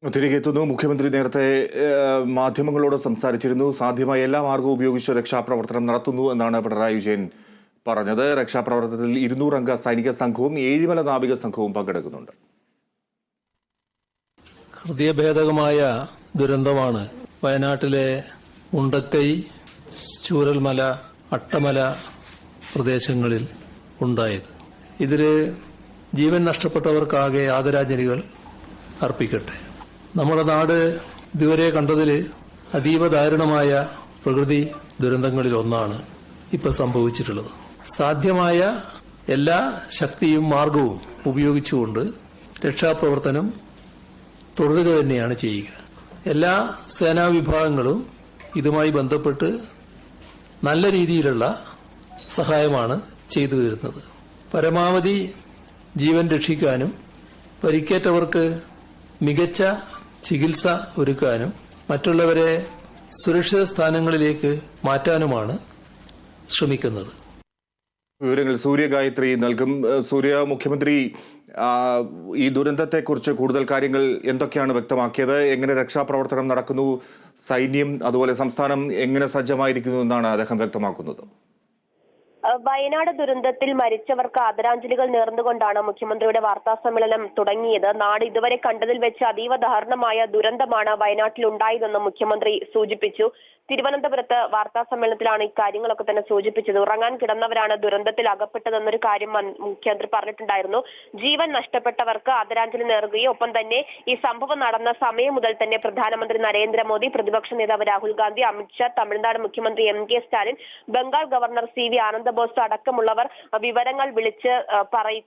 തിരികെ എത്തുന്നു. മുഖ്യമന്ത്രി നേരത്തെ മാധ്യമങ്ങളോട് സംസാരിച്ചിരുന്നു. സാധ്യമായ എല്ലാ മാർഗവും ഉപയോഗിച്ച് രക്ഷാപ്രവർത്തനം നടത്തുന്നു എന്നാണ് പിണറായി വിജയൻ പറഞ്ഞത്. രക്ഷാപ്രവർത്തനത്തിൽ 200 അംഗ സൈനിക സംഘവും ഏഴിമല നാവിക സംഘവും പങ്കെടുക്കുന്നുണ്ട്. ഹൃദയഭേദകമായ ദുരന്തമാണ് വയനാട്ടിലെ മുണ്ടക്കൈ, ചൂരൽമല, അട്ടമല പ്രദേശങ്ങളിൽ ഉണ്ടായത്. ഇതിൽ ജീവൻ നഷ്ടപ്പെട്ടവർക്കാകെ ആദരാഞ്ജലികൾ അർപ്പിക്കട്ടെ. നമ്മുടെ നാട് ഇതുവരെ കണ്ടതിൽ അതീവ ദാരുണമായ പ്രകൃതി ദുരന്തങ്ങളിൽ ഒന്നാണ് ഇപ്പോൾ സംഭവിച്ചിട്ടുള്ളത്. സാധ്യമായ എല്ലാ ശക്തിയും മാർഗവും ഉപയോഗിച്ചുകൊണ്ട് രക്ഷാപ്രവർത്തനം തുടരുക തന്നെയാണ് ചെയ്യുക. എല്ലാ സേനാ വിഭാഗങ്ങളും ഇതുമായി ബന്ധപ്പെട്ട് നല്ല രീതിയിലുള്ള സഹായമാണ് ചെയ്തു വരുന്നത്. പരമാവധി ജീവൻ രക്ഷിക്കാനും പരിക്കേറ്റവർക്ക് മികച്ച ചികിത്സ ഒരുക്കാനും മറ്റുള്ളവരെ സുരക്ഷിത സ്ഥാനങ്ങളിലേക്ക് മാറ്റാനുമാണ് ശ്രമിക്കുന്നത്. വിവരങ്ങൾ സൂര്യഗായത്രി നൽകും. സൂര്യ, മുഖ്യമന്ത്രി ഈ ദുരന്തത്തെക്കുറിച്ച് കൂടുതൽ കാര്യങ്ങൾ എന്തൊക്കെയാണ് വ്യക്തമാക്കിയത്? എങ്ങനെ രക്ഷാപ്രവർത്തനം നടക്കുന്നു? സൈന്യം അതുപോലെ സംസ്ഥാനം എങ്ങനെ സജ്ജമായിരിക്കുന്നു എന്നാണ് അദ്ദേഹം വ്യക്തമാക്കുന്നത്? വയനാട് ദുരന്തത്തിൽ മരിച്ചവർക്ക് ആദരാഞ്ജലികൾ നേർന്നുകൊണ്ടാണ് മുഖ്യമന്ത്രിയുടെ വാർത്താ സമ്മേളനം തുടങ്ങിയത്. നാട് ഇതുവരെ കണ്ടതിൽ വെച്ച് അതീവ ദാരുണമായ ദുരന്തമാണ് വയനാട്ടിൽ ഉണ്ടായതെന്ന് മുഖ്യമന്ത്രി സൂചിപ്പിച്ചു. തിരുവനന്തപുരത്ത് വാർത്താ സമ്മേളനത്തിലാണ് ഇക്കാര്യങ്ങളൊക്കെ തന്നെ സൂചിപ്പിച്ചത്. ഉറങ്ങാൻ കിടന്നവരാണ് ദുരന്തത്തിൽ അകപ്പെട്ടതെന്നൊരു കാര്യം മുഖ്യമന്ത്രി പറഞ്ഞിട്ടുണ്ടായിരുന്നു. ജീവൻ നഷ്ടപ്പെട്ടവർക്ക് ആദരാഞ്ജലി നേർക്കുകയും ഒപ്പം തന്നെ ഈ സംഭവം നടന്ന സമയം മുതൽ തന്നെ പ്രധാനമന്ത്രി നരേന്ദ്രമോദി, പ്രതിപക്ഷ നേതാവ് രാഹുൽ ഗാന്ധി, അമിത്ഷാ, തമിഴ്നാട് മുഖ്യമന്ത്രി MK Stalin, Bengal governor CV Ananda Bose അടക്കമുള്ളവർ വിവരങ്ങൾ വിളിച്ച്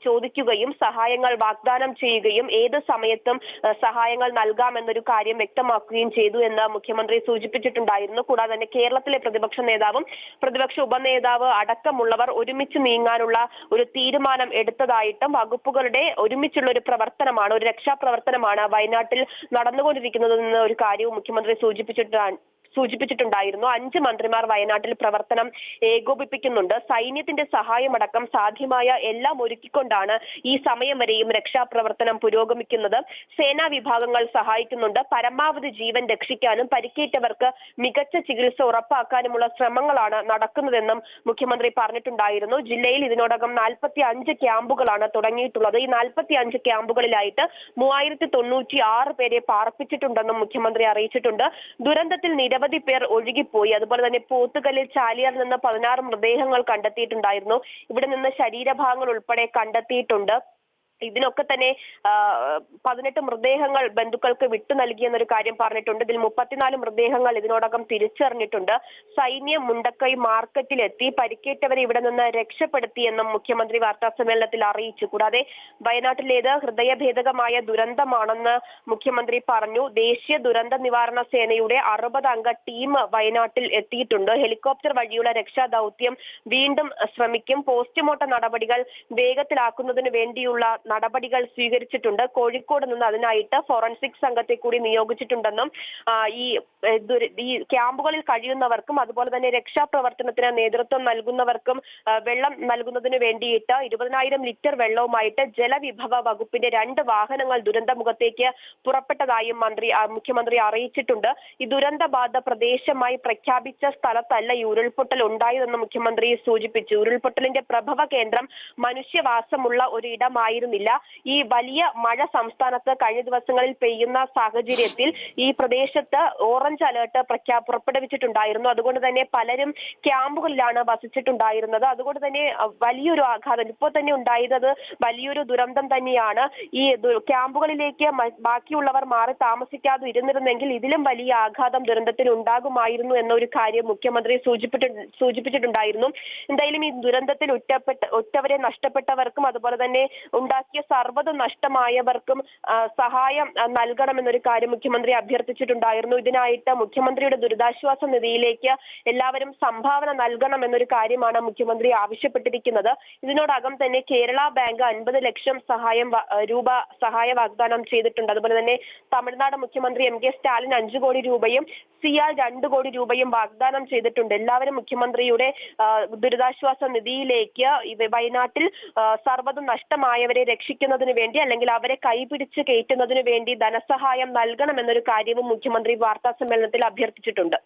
ചോദിക്കുകയും സഹായങ്ങൾ വാഗ്ദാനം ചെയ്യുകയും ഏത് സമയത്തും സഹായങ്ങൾ നൽകാമെന്നൊരു കാര്യം വ്യക്തമാക്കുകയും ചെയ്തു എന്ന് മുഖ്യമന്ത്രി സൂചിപ്പിച്ചിട്ടുണ്ടായിരുന്നു. കൂടാതെ തന്നെ കേരളത്തിലെ പ്രതിപക്ഷ നേതാവും പ്രതിപക്ഷ ഉപനേതാവ് അടക്കമുള്ളവർ ഒരുമിച്ച് നീങ്ങാനുള്ള ഒരു തീരുമാനം എടുത്തതായിട്ടും വകുപ്പുകളുടെ ഒരുമിച്ചുള്ള ഒരു പ്രവർത്തനമാണ്, ഒരു രക്ഷാപ്രവർത്തനമാണ് വയനാട്ടിൽ നടന്നുകൊണ്ടിരിക്കുന്നതെന്ന ഒരു കാര്യവും മുഖ്യമന്ത്രി സൂചിപ്പിച്ചിട്ടുണ്ടായിരുന്നു. 5 മന്ത്രിമാർ വയനാട്ടിൽ പ്രവർത്തനം ഏകോപിപ്പിക്കുന്നുണ്ട്. സൈന്യത്തിന്റെ സഹായമടക്കം സാധ്യമായ എല്ലാം ഒരുക്കിക്കൊണ്ടാണ് ഈ സമയം വരെയും രക്ഷാപ്രവർത്തനം പുരോഗമിക്കുന്നത്. സേനാ വിഭാഗങ്ങൾ സഹായിക്കുന്നുണ്ട്. പരമാവധി ജീവൻ രക്ഷിക്കാനും പരിക്കേറ്റവർക്ക് മികച്ച ചികിത്സ ഉറപ്പാക്കാനുമുള്ള ശ്രമങ്ങളാണ് നടക്കുന്നതെന്നും മുഖ്യമന്ത്രി പറഞ്ഞിട്ടുണ്ടായിരുന്നു. ജില്ലയിൽ ഇതിനോടകം 45 ക്യാമ്പുകളാണ് തുടങ്ങിയിട്ടുള്ളത്. ഈ 45 ക്യാമ്പുകളിലായിട്ട് 3096 പേരെ പാർപ്പിച്ചിട്ടുണ്ടെന്നും മുഖ്യമന്ത്രി അറിയിച്ചിട്ടുണ്ട്. ദുരന്തത്തിൽ നിരവധി പേർ ഒഴുകിപ്പോയി. അതുപോലെ തന്നെ പോത്തുകല്ലിൽ ചാലിയാറിൽ നിന്ന് 16 മൃതദേഹങ്ങൾ കണ്ടെത്തിയിട്ടുണ്ടായിരുന്നു. ഇവിടെ നിന്ന് ശരീരഭാഗങ്ങൾ ഉൾപ്പെടെ കണ്ടെത്തിയിട്ടുണ്ട്. ഇതിനൊക്കെ തന്നെ 18 മൃതദേഹങ്ങൾ ബന്ധുക്കൾക്ക് വിട്ടു നൽകിയെന്നൊരു കാര്യം പറഞ്ഞിട്ടുണ്ട്. ഇതിൽ 34 മൃതദേഹങ്ങൾ ഇതിനോടകം തിരിച്ചറിഞ്ഞിട്ടുണ്ട്. സൈന്യം മുണ്ടക്കൈ മാർക്കറ്റിലെത്തി പരിക്കേറ്റവരെ ഇവിടെ നിന്ന് രക്ഷപ്പെടുത്തിയെന്നും മുഖ്യമന്ത്രി വാർത്താ സമ്മേളനത്തിൽ അറിയിച്ചു. കൂടാതെ വയനാട്ടിലേത് ഹൃദയഭേദകമായ ദുരന്തമാണെന്ന് മുഖ്യമന്ത്രി പറഞ്ഞു. ദേശീയ ദുരന്ത നിവാരണ സേനയുടെ 60 അംഗ ടീം വയനാട്ടിൽ എത്തിയിട്ടുണ്ട്. ഹെലികോപ്റ്റർ വഴിയുള്ള രക്ഷാ ദൗത്യം വീണ്ടും ശ്രമിക്കും. പോസ്റ്റ്മോർട്ടം നടപടികൾ വേഗത്തിലാക്കുന്നതിന് വേണ്ടിയുള്ള നടപടികൾ സ്വീകരിച്ചിട്ടുണ്ട്. കോഴിക്കോട് നിന്ന് അതിനായിട്ട് ഫോറൻസിക് സംഘത്തെ കൂടി നിയോഗിച്ചിട്ടുണ്ടെന്നും ഈ ക്യാമ്പുകളിൽ കഴിയുന്നവർക്കും അതുപോലെ തന്നെ രക്ഷാപ്രവർത്തനത്തിന് നേതൃത്വം നൽകുന്നവർക്കും വെള്ളം നൽകുന്നതിന് വേണ്ടിയിട്ട് 20,000 ലിറ്റർ വെള്ളവുമായിട്ട് ജലവിഭവ വകുപ്പിന്റെ 2 വാഹനങ്ങൾ ദുരന്തമുഖത്തേക്ക് പുറപ്പെട്ടതായും മുഖ്യമന്ത്രി അറിയിച്ചിട്ടുണ്ട്. ഈ ദുരന്തബാധ പ്രദേശമായി പ്രഖ്യാപിച്ച സ്ഥലത്തല്ല ഈ ഉരുൾപൊട്ടൽ ഉണ്ടായതെന്ന് മുഖ്യമന്ത്രി സൂചിപ്പിച്ചു. ഉരുൾപൊട്ടലിന്റെ പ്രഭവ കേന്ദ്രം മനുഷ്യവാസമുള്ള ഒരു ഇടമായിരുന്നില്ല. ഈ വലിയ മഴ സംസ്ഥാനത്ത് കഴിഞ്ഞ ദിവസങ്ങളിൽ പെയ്യുന്ന സാഹചര്യത്തിൽ ഈ പ്രദേശത്ത് ഓറഞ്ച് അലേർട്ട് പുറപ്പെടുവിച്ചിട്ടുണ്ടായിരുന്നു. അതുകൊണ്ട് തന്നെ പലരും ക്യാമ്പുകളിലാണ് വസിച്ചിട്ടുണ്ടായിരുന്നത്. അതുകൊണ്ട് തന്നെ വലിയൊരു ആഘാതം ഇപ്പോൾ തന്നെ ഉണ്ടായത് വലിയൊരു ദുരന്തം തന്നെയാണ്. ഈ ക്യാമ്പുകളിലേക്ക് ബാക്കിയുള്ളവർ മാറി താമസിക്കാതെ ഇരുന്നിരുന്നെങ്കിൽ ഇതിലും വലിയ ആഘാതം ദുരന്തത്തിന് ഉണ്ടാകുമായിരുന്നു എന്നൊരു കാര്യം മുഖ്യമന്ത്രി സൂചിപ്പിച്ചിട്ടുണ്ടായിരുന്നു. എന്തായാലും ഈ ദുരന്തത്തിൽ ഒറ്റവരെ നഷ്ടപ്പെട്ടവർക്കും അതുപോലെ തന്നെ ഉണ്ടാക്കിയ സർവ്വതും നഷ്ടമായവർക്കും സഹായം നൽകണമെന്നൊരു കാര്യം മുഖ്യമന്ത്രി അഭ്യർത്ഥിച്ചിട്ടുണ്ടായിരുന്നു. ഇതിനായിട്ട് മുഖ്യമന്ത്രിയുടെ ദുരിതാശ്വാസ നിധിയിലേക്ക് എല്ലാവരും സംഭാവന നൽകണം എന്നൊരു കാര്യമാണ് മുഖ്യമന്ത്രി ആവശ്യപ്പെട്ടിരിക്കുന്നത്. ഇതിനോടകം തന്നെ കേരള ബാങ്ക് 50 ലക്ഷം രൂപ സഹായ വാഗ്ദാനം ചെയ്തിട്ടുണ്ട്. അതുപോലെ തന്നെ തമിഴ്നാട് മുഖ്യമന്ത്രി MK സ്റ്റാലിൻ 5 കോടി രൂപയും CR 2 കോടി രൂപയും വാഗ്ദാനം ചെയ്തിട്ടുണ്ട്. എല്ലാവരും മുഖ്യമന്ത്രിയുടെ ദുരിതാശ്വാസ നിധിയിലേക്ക് വയനാട്ടിൽ സർവ്വതും നഷ്ടമായവരെ രക്ഷിക്കുന്നതിന് വേണ്ടി അല്ലെങ്കിൽ അവരെ കൈപിടിച്ച് കയറ്റുന്നതിന് വേണ്ടി ധനസഹായം നൽകണമെന്നൊരു കാര്യവും മുഖ്യമന്ത്രി വാർത്താ സമ്മേളനത്തിൽ അഭ്യർത്ഥിച്ചിട്ടുണ്ട്.